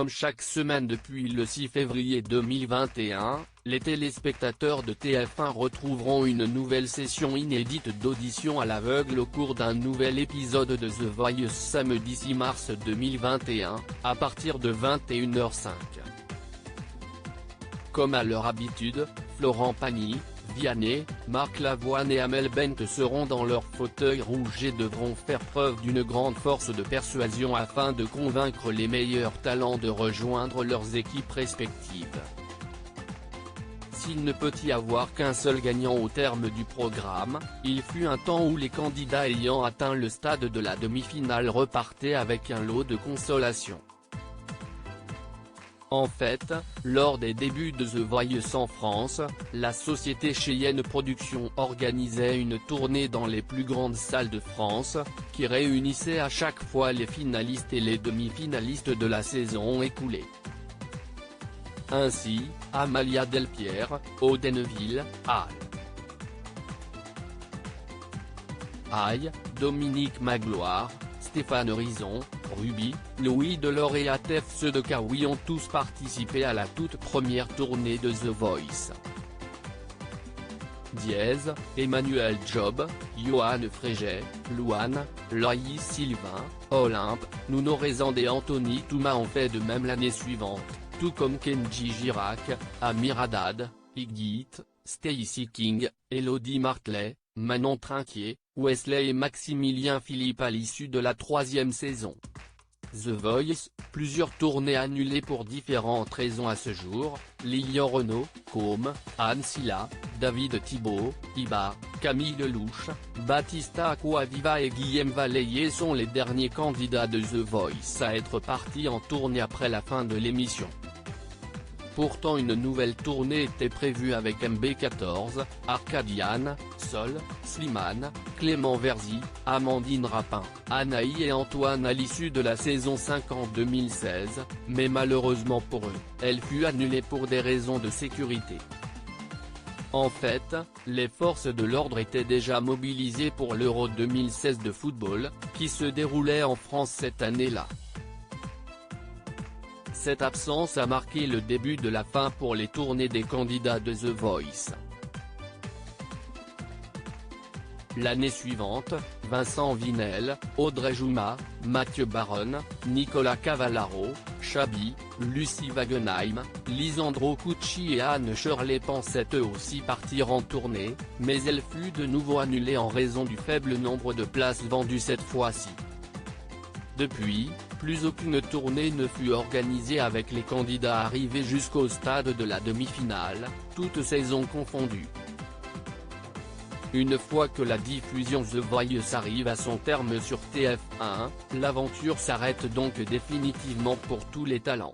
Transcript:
Comme chaque semaine depuis le 6 février 2021, les téléspectateurs de TF1 retrouveront une nouvelle session inédite d'audition à l'aveugle au cours d'un nouvel épisode de The Voice samedi 6 mars 2021, à partir de 21h05. Comme à leur habitude, Florent Pagny, Vianney, Marc Lavoine et Amel Bent seront dans leur fauteuil rouge et devront faire preuve d'une grande force de persuasion afin de convaincre les meilleurs talents de rejoindre leurs équipes respectives. S'il ne peut y avoir qu'un seul gagnant au terme du programme, il fut un temps où les candidats ayant atteint le stade de la demi-finale repartaient avec un lot de consolation. En fait, lors des débuts de The Voice en France, la société Cheyenne Productions organisait une tournée dans les plus grandes salles de France, qui réunissait à chaque fois les finalistes et les demi-finalistes de la saison écoulée. Ainsi, Amalia Delpierre, Audenville, Haye, Dominique Magloire, Stéphane Rizon, Ruby, Louis Delors et Atef Sedecaoui ont tous participé à la toute première tournée de The Voice. Diez, Emmanuel Job, Johan Fréget, Louane, Loïs Sylvain, Olympe, Nuno Rezende et Anthony Touma ont fait de même l'année suivante, tout comme Kenji Girac, Amir Haddad, Higit, Stacey King, Elodie Martelet, Manon Trinquier, Wesley et Maximilien Philippe à l'issue de la troisième saison. The Voice, plusieurs tournées annulées pour différentes raisons à ce jour, Lilian Renaud, Côme, Anne Silla, David Thibault, Iba, Camille Lelouch, Baptista Acquaviva et Guillaume Vallayer sont les derniers candidats de The Voice à être partis en tournée après la fin de l'émission. Pourtant une nouvelle tournée était prévue avec MB14, Arcadiane, Sol, Slimane, Clément Verzy, Amandine Rapin, Anaï et Antoine à l'issue de la saison 5 en 2016, mais malheureusement pour eux, elle fut annulée pour des raisons de sécurité. En fait, les forces de l'ordre étaient déjà mobilisées pour l'Euro 2016 de football, qui se déroulait en France cette année-là. Cette absence a marqué le début de la fin pour les tournées des candidats de The Voice. L'année suivante, Vincent Vinel, Audrey Jouma, Mathieu Baronne, Nicolas Cavallaro, Chabi, Lucie Wagenheim, Lisandro Cucci et Anne Shirley pensaient eux aussi partir en tournée, mais elle fut de nouveau annulée en raison du faible nombre de places vendues cette fois-ci. Depuis, plus aucune tournée ne fut organisée avec les candidats arrivés jusqu'au stade de la demi-finale, toutes saisons confondues. Une fois que la diffusion The Voice arrive à son terme sur TF1, l'aventure s'arrête donc définitivement pour tous les talents.